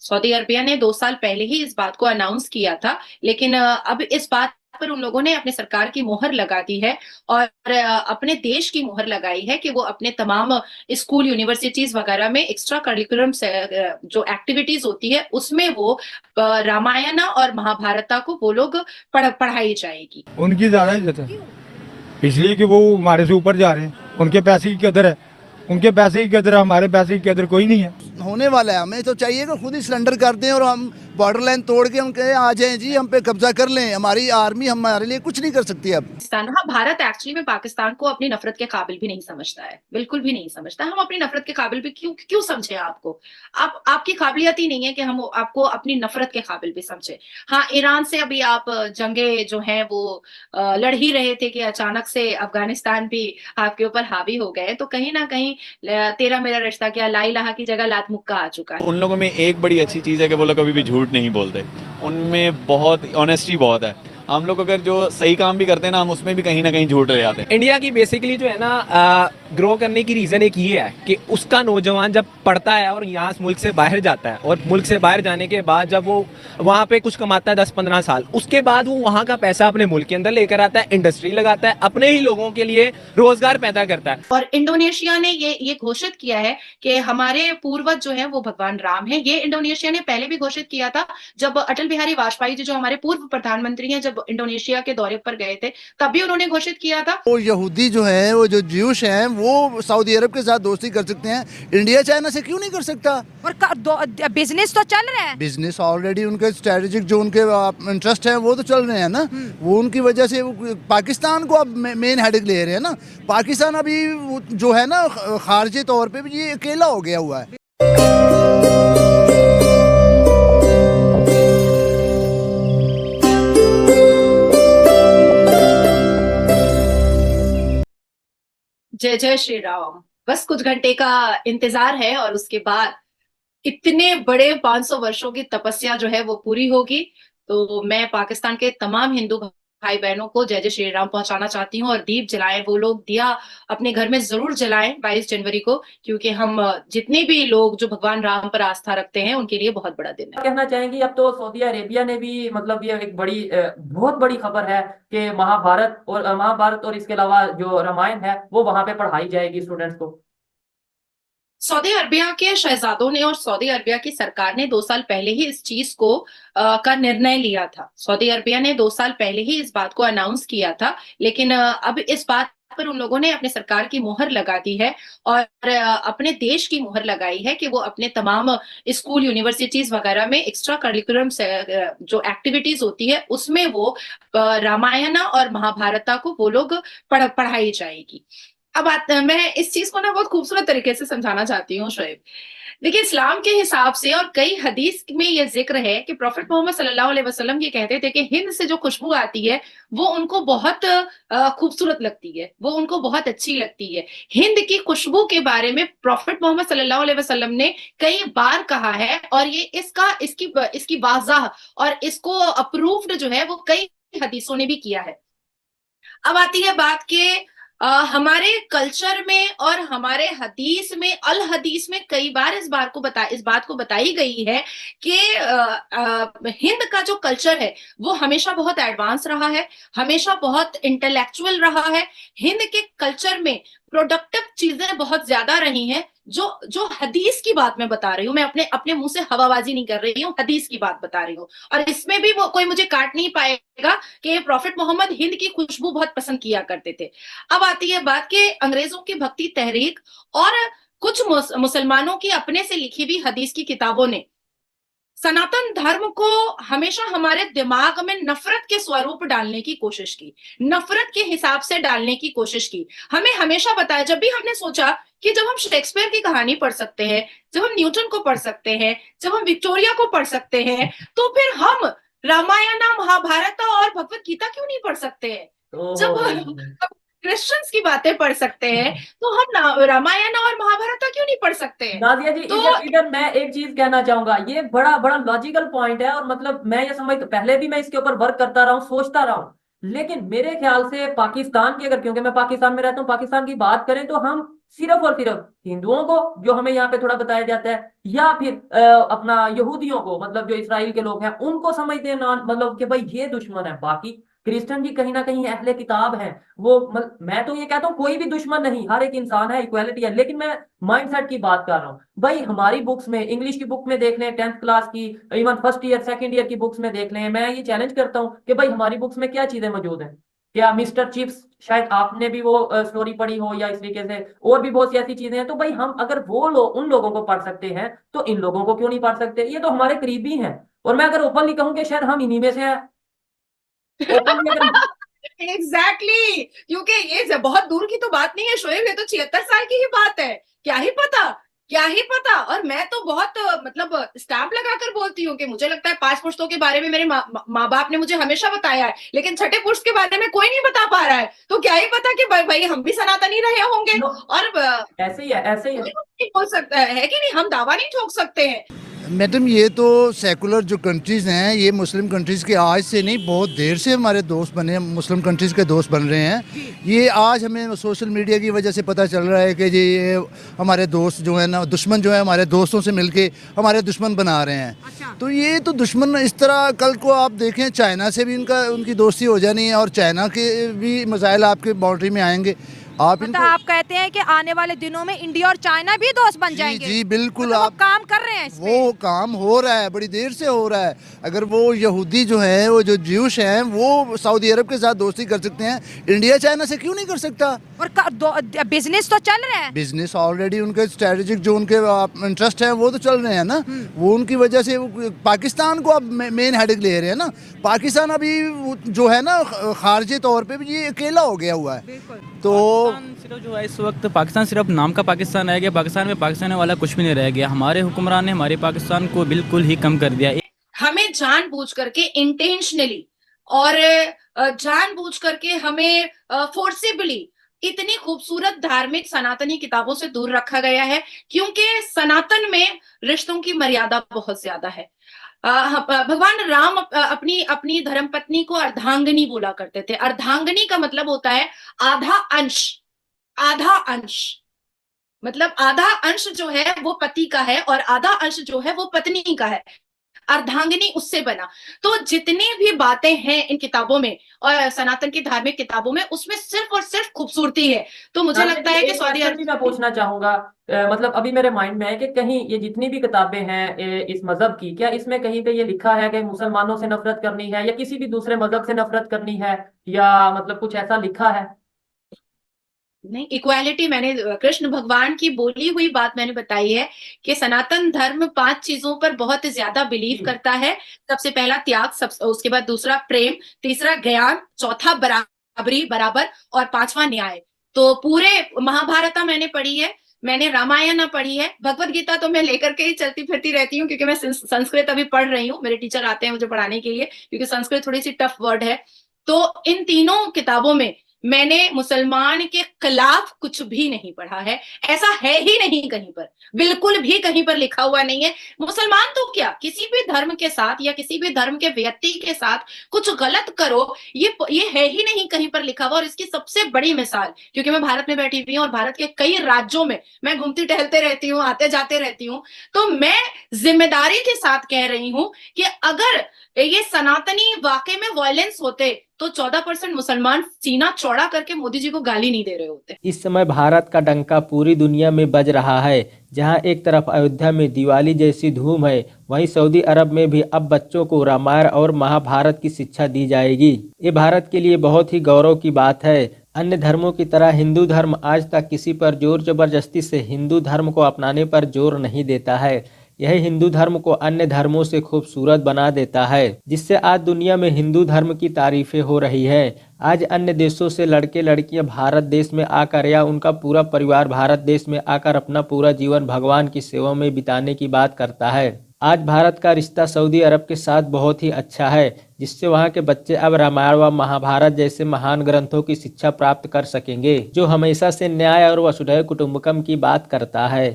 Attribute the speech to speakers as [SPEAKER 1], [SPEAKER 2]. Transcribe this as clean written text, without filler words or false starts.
[SPEAKER 1] Saudi Arabia ने 2 साल पहले ही इस बात को अनाउंस किया था, लेकिन अब इस बात पर उन लोगों ने अपनी सरकार की मुहर लगा दी है और अपने देश की मुहर लगाई है कि वो अपने तमाम स्कूल, यूनिवर्सिटीज़ वगैरह में एक्स्ट्रा करिकुलम से जो एक्टिविटीज़ होती है, उसमें वो रामायण और महाभारत को वो लोग पढ़ाई जाएगी।
[SPEAKER 2] उनकी ज़्यादा इज्जत है, इसलिए कि वो हमारे से ऊपर जा रहे हैं। उनके पैसे की कदर है, उनके पैसे की कदर है, हमारे पैसे की कदर कोई नहीं है।
[SPEAKER 3] होने वाला है। हमें तो चाहिए कि खुद ही सिलेंडर कर दें और हम बॉर्डर लाइन तोड़ के उनके आ जाएं जी, हम पे कब्जा कर लें। हमारी आर्मी हमारे लिए कुछ नहीं कर सकती अब।
[SPEAKER 1] हाँ, भारत एक्चुअली में पाकिस्तान को अपनी नफरत के काबिल भी नहीं समझता है, बिल्कुल भी नहीं समझता। हम अपनी नफरत के काबिल भी क्यों क्यों समझे आपको? आप आपकी काबिलियत ही नहीं है कि हम आपको अपनी नफरत के काबिल भी समझे। हाँ, ईरान से अभी आप जंगे जो हैं वो लड़ ही रहे थे कि अचानक से अफगानिस्तान भी आपके ऊपर हावी हो गए, तो कहीं ना कहीं तेरा मेरा रिश्ता क्या ला इलाहा की जगह लात मुक्का आ चुका है।
[SPEAKER 4] उन लोगों में एक बड़ी अच्छी चीज़ है कि वो लोग कभी भी झूठ नहीं बोलते। उनमें बहुत ऑनेस्टी बहुत है। हम लोग अगर जो सही काम भी करते हैं ना, हम उसमें भी कहीं ना कहीं झूठ रह जाते हैं।
[SPEAKER 5] इंडिया की बेसिकली जो है ना ग्रो करने की रीज़न एक ये है कि उसका नौजवान जब पढ़ता है और यहाँ मुल्क से बाहर जाता है, और मुल्क से बाहर जाने के बाद जब वो वहाँ पे कुछ कमाता है 10-15 साल, उसके बाद वो वहाँ का पैसा अपने मुल्क के अंदर लेकर आता है, इंडस्ट्री लगाता है, अपने ही लोगों के लिए रोजगार पैदा करता है।
[SPEAKER 1] और इंडोनेशिया ने ये घोषित किया है कि हमारे पूर्वज जो है वो भगवान राम है। ये इंडोनेशिया ने पहले भी घोषित किया था, जब अटल बिहारी वाजपेयी जी जो हमारे पूर्व प्रधानमंत्री हैं, जब इंडोनेशिया के दौरे पर गए थे, तब भी उन्होंने घोषित किया था।
[SPEAKER 3] वो यहूदी जो है, वो जो ज्यूश हैं, वो सऊदी अरब के साथ दोस्ती कर सकते हैं, इंडिया चाइना से क्यों नहीं कर सकता?
[SPEAKER 6] और बिजनेस तो चल रहा है।
[SPEAKER 3] बिजनेस ऑलरेडी उनके स्ट्रेटेजिक जो उनके इंटरेस्ट है वो तो चल रहे हैं ना। वो उनकी वजह से पाकिस्तान को अब मेन हेडेक ले रहे हैं ना। पाकिस्तान अभी जो है ना खारजी तौर पे भी ये अकेला हो गया हुआ है।
[SPEAKER 1] जय जय श्री राम। बस कुछ घंटे का इंतजार है और उसके बाद इतने बड़े 500 वर्षों की तपस्या जो है वो पूरी होगी। तो मैं पाकिस्तान के तमाम हिंदू भाई बहनों को जय जय श्री राम पहुंचाना चाहती हूँ, और दीप जलाएं वो लोग, दिया अपने घर में जरूर जलाएं 22 जनवरी को, क्योंकि हम जितने भी लोग जो भगवान राम पर आस्था रखते हैं उनके लिए बहुत बड़ा दिन है।
[SPEAKER 7] कहना चाहेंगी, अब तो सऊदी अरेबिया ने भी मतलब ये एक बड़ी बहुत बड़ी खबर है कि महाभारत और इसके अलावा जो रामायण है वो वहां पे पढ़ाई जाएगी स्टूडेंट्स को।
[SPEAKER 1] सऊदी अरबिया के शहजादों ने और सऊदी अरबिया की सरकार ने 2 साल पहले ही इस चीज को का निर्णय लिया था। सऊदी अरबिया ने 2 साल पहले ही इस बात को अनाउंस किया था, लेकिन अब इस बात पर उन लोगों ने अपनी सरकार की मुहर लगा दी है और अपने देश की मुहर लगाई है कि वो अपने तमाम स्कूल, यूनिवर्सिटीज वगैरह में एक्स्ट्रा करिकुलम जो एक्टिविटीज होती है, उसमें वो रामायण और महाभारत को वो लोग पढ़ाई जाएगी। अब मैं इस चीज को ना बहुत खूबसूरत तरीके से समझाना चाहती हूँ शोएब। देखिए, इस्लाम के हिसाब से और कई हदीस में ये जिक्र है कि प्रॉफेट मोहम्मद सल्लल्लाहु अलैहि वसल्लम ये कहते थे कि हिंद से जो खुशबू आती है वो उनको बहुत खूबसूरत लगती है, वो उनको बहुत अच्छी लगती है। हिंद की खुशबू के बारे में प्रॉफेट मोहम्मद सल्लल्लाहु अलैहि वसल्लम ने कई बार कहा है, और ये इसकी वाज़ाह और इसको अप्रूव्ड जो है वो कई हदीसों ने भी किया है। अब आती है बात के हमारे कल्चर में और हमारे हदीस में, अल हदीस में कई बार इस बात को बताई गई है कि हिंद का जो कल्चर है वो हमेशा बहुत एडवांस रहा है, हमेशा बहुत इंटेलेक्चुअल रहा है। हिंद के कल्चर में प्रोडक्टिव चीजें बहुत ज्यादा रही हैं। जो जो हदीस की बात मैं बता रही हूँ, मैं अपने अपने मुंह से हवाबाजी नहीं कर रही हूँ, हदीस की बात बता रही हूँ। और इसमें भी वो कोई मुझे काट नहीं पाएगा कि प्रॉफेट मोहम्मद हिंद की खुशबू बहुत पसंद किया करते थे। अब आती है बात कि अंग्रेजों की भक्ति तहरीक और कुछ मुसलमानों की अपने से लिखी हुई हदीस की किताबों ने सनातन धर्म को हमेशा हमारे दिमाग में नफरत के स्वरूप डालने की कोशिश की, नफरत के हिसाब से डालने की कोशिश की। हमें हमेशा बताया, जब भी हमने सोचा कि जब हम शेक्सपियर की कहानी पढ़ सकते हैं, जब हम न्यूटन को पढ़ सकते हैं, जब हम विक्टोरिया को पढ़ सकते हैं, तो फिर हम रामायण, महाभारत और भगवत गीता क्यों नहीं पढ़ सकते हैं? जब हम क्रिश्चियंस की बातें पढ़ सकते हैं, तो हम रामायण और महाभारत क्यों नहीं पढ़ सकते हैं?
[SPEAKER 7] नाजिया जी,
[SPEAKER 1] तो
[SPEAKER 7] इधर मैं एक चीज कहना चाहूंगा, ये बड़ा बड़ा लॉजिकल पॉइंट है और मतलब मैं ये समझ पहले भी मैं इसके ऊपर वर्क करता रहा हूँ, सोचता रहा हूँ, लेकिन मेरे ख्याल से पाकिस्तान की, अगर क्योंकि मैं पाकिस्तान में रहता हूँ, पाकिस्तान की बात करें तो हम सिर्फ और सिर्फ हिंदुओं को, जो हमें यहाँ पे थोड़ा बताया जाता है, या फिर अपना यहूदियों को, मतलब जो इसराइल के लोग हैं उनको समझते हैं ना, मतलब कि भाई ये दुश्मन है। बाकी क्रिश्चियन भी कहीं ना कहीं अहले किताब हैं, वो मैं तो ये कहता हूँ कोई भी दुश्मन नहीं, हर एक इंसान है, इक्वालिटी है। लेकिन मैं माइंडसेट की बात कर रहा हूँ भाई। हमारी बुक्स में, इंग्लिश की बुक में देख लें, 10th क्लास की, even first year second year की बुक्स में देख लें, मैं ये चैलेंज करता हूँ कि भाई हमारी बुक्स में क्या चीजें मौजूद हैं। क्या मिस्टर चिप्स, शायद आपने भी वो स्टोरी पढ़ी हो, या इस तरीके से और भी बहुत सी ऐसी चीजें हैं। तो भाई हम अगर वो लोग, उन लोगों को पढ़ सकते हैं, तो इन लोगों को क्यों नहीं पढ़ सकते? ये तो हमारे करीबी हैं। और मैं अगर ओपनली कहूँ कि शायद हम इन्हीं में से हैं, ओपनली अगर
[SPEAKER 1] एग्जैक्टली क्योंकि ये बहुत दूर की तो बात नहीं है शोएब, ये तो 76 साल की ही बात है। क्या ही पता, क्या ही पता। और मैं तो बहुत मतलब स्टैंप लगाकर बोलती हूँ कि मुझे लगता है 5 पुश्तों के बारे में मेरे माँ बाप ने मुझे हमेशा बताया है, लेकिन छठे पुश्त के बारे में कोई नहीं बता पा रहा है। तो क्या ही पता कि भाई हम भी सनातनी रहे होंगे।
[SPEAKER 7] नो,
[SPEAKER 1] और
[SPEAKER 7] ऐसे ही है, ऐसे ही है।
[SPEAKER 1] नहीं बोल सकता है कि नहीं, हम दावा नहीं ठोक सकते हैं।
[SPEAKER 3] मैडम ये तो सेकुलर जो कंट्रीज़ हैं, ये मुस्लिम कंट्रीज़ के आज से नहीं, बहुत देर से हमारे दोस्त बने हैं, मुस्लिम कंट्रीज़ के दोस्त बन रहे हैं। ये आज हमें सोशल मीडिया की वजह से पता चल रहा है कि ये हमारे दोस्त जो है ना, दुश्मन जो है हमारे दोस्तों से मिलके हमारे दुश्मन बना रहे हैं। तो ये तो दुश्मन इस तरह, कल को आप देखें चाइना से भी उनकी दोस्ती हो जानी है, और चाइना के भी मसाइल आपके बाउंड्री में आएंगे। आप
[SPEAKER 6] मतलब आप कहते हैं कि आने वाले दिनों में इंडिया और चाइना भी दोस्त बन जाएंगे?
[SPEAKER 3] जी बिल्कुल।
[SPEAKER 6] मतलब
[SPEAKER 3] आप
[SPEAKER 6] वो काम कर रहे हैं इस पे?
[SPEAKER 3] वो काम हो रहा है, बड़ी देर से हो रहा है। अगर वो यहूदी जो हैं, वो जो ज्यूश हैं, वो सऊदी अरब के साथ दोस्ती कर सकते हैं, इंडिया चाइना से क्यों नहीं कर सकता?
[SPEAKER 6] और बिजनेस तो चल रहा है।
[SPEAKER 3] बिजनेस ऑलरेडी उनके स्ट्रेटेजिक जो उनके इंटरेस्ट हैं वो तो चल रहे हैं ना। वो उनकी वजह से पाकिस्तान को अब मेन हेडेक ले रहे हैं ना। पाकिस्तान अभी जो है ना, खारजी तौर पे भी ये अकेला हो गया हुआ है। तो
[SPEAKER 8] पाकिस्तान सिर्फ जो है इस वक्त, पाकिस्तान सिर्फ नाम का पाकिस्तान रह गया। पाकिस्तान में पाकिस्तान वाला कुछ भी नहीं रह गया। हमारे हुक्मरान ने हमारे पाकिस्तान को बिल्कुल ही कम कर दिया।
[SPEAKER 1] हमें जानबूझ करके इंटेंशनली और जानबूझ करके हमें फोर्सिबली इतनी खूबसूरत धार्मिक सनातनी किताबों से दूर रखा गया है, क्योंकि सनातन में रिश्तों की मर्यादा बहुत ज्यादा है। भगवान राम अपनी अपनी धर्मपत्नी को अर्धांगिनी बोला करते थे। अर्धांगिनी का मतलब होता है आधा अंश। आधा अंश मतलब आधा अंश जो है वो पति का है, और आधा अंश जो है वो पत्नी का है। अर्धांगिनी उससे बना। तो जितनी भी बातें हैं इन किताबों में और सनातन की धार्मिक किताबों में, उसमें सिर्फ और सिर्फ खूबसूरती है। तो मुझे लगता है कि सऊदी
[SPEAKER 7] अरब मैं पूछना चाहूंगा, मतलब अभी मेरे माइंड में है कि कहीं ये जितनी भी किताबें हैं इस मजहब की, क्या इसमें कहीं पे ये लिखा है कि मुसलमानों से नफरत करनी है, या किसी भी दूसरे मजहब से नफरत करनी है, या मतलब कुछ ऐसा लिखा है?
[SPEAKER 1] नहीं, इक्वालिटी मैंने कृष्ण भगवान की बोली हुई बात मैंने बताई है कि सनातन धर्म 5 चीजों पर बहुत ज्यादा बिलीव करता है। सबसे पहला त्याग, उसके बाद दूसरा प्रेम, तीसरा ज्ञान, चौथा बराबरी बराबर, और 5वां न्याय। तो पूरे महाभारत मैंने पढ़ी है, मैंने रामायण पढ़ी है, भगवत गीता तो मैं लेकर के ही चलती फिरती रहती हूँ, क्योंकि मैं संस्कृत अभी पढ़ रही हूँ। मेरे टीचर आते हैं मुझे पढ़ाने के लिए, क्योंकि संस्कृत थोड़ी सी टफ वर्ड है। तो इन तीनों किताबों में मैंने मुसलमान के खिलाफ कुछ भी नहीं पढ़ा है। ऐसा है ही नहीं कहीं पर, बिल्कुल भी कहीं पर लिखा हुआ नहीं है। मुसलमान तो क्या, किसी भी धर्म के साथ या किसी भी धर्म के व्यक्ति के साथ कुछ गलत करो, ये है ही नहीं कहीं पर लिखा हुआ। और इसकी सबसे बड़ी मिसाल, क्योंकि मैं भारत में बैठी हुई हूँ और भारत के कई राज्यों में मैं घूमती टहलते रहती हूँ, आते जाते रहती हूँ, तो मैं जिम्मेदारी के साथ कह रही हूँ कि अगर ये सनातनी वाकई में वायलेंस होते तो 14% मुसलमान सीना चौड़ा करके मोदी जी को गाली नहीं दे रहे होते।
[SPEAKER 9] इस समय भारत का डंका पूरी दुनिया में बज रहा है। जहां एक तरफ अयोध्या में दिवाली जैसी धूम है, वहीं सऊदी अरब में भी अब बच्चों को रामायण और महाभारत की शिक्षा दी जाएगी। ये भारत के लिए बहुत ही गौरव की बात है। अन्य धर्मों की तरह हिंदू धर्म आज तक किसी पर जोर जबरदस्ती से हिंदू धर्म को अपनाने पर जोर नहीं देता है। यह हिंदू धर्म को अन्य धर्मों से खूबसूरत बना देता है, जिससे आज दुनिया में हिंदू धर्म की तारीफें हो रही है। आज अन्य देशों से लड़के लड़कियां भारत देश में आकर या उनका पूरा परिवार भारत देश में आकर अपना पूरा जीवन भगवान की सेवा में बिताने की बात करता है। आज भारत का रिश्ता सऊदी अरब के साथ बहुत ही अच्छा है, जिससे वहां के बच्चे अब रामायण व महाभारत जैसे महान ग्रंथों की शिक्षा प्राप्त कर सकेंगे, जो हमेशा से न्याय और वसुधैव कुटुंबकम की बात करता है।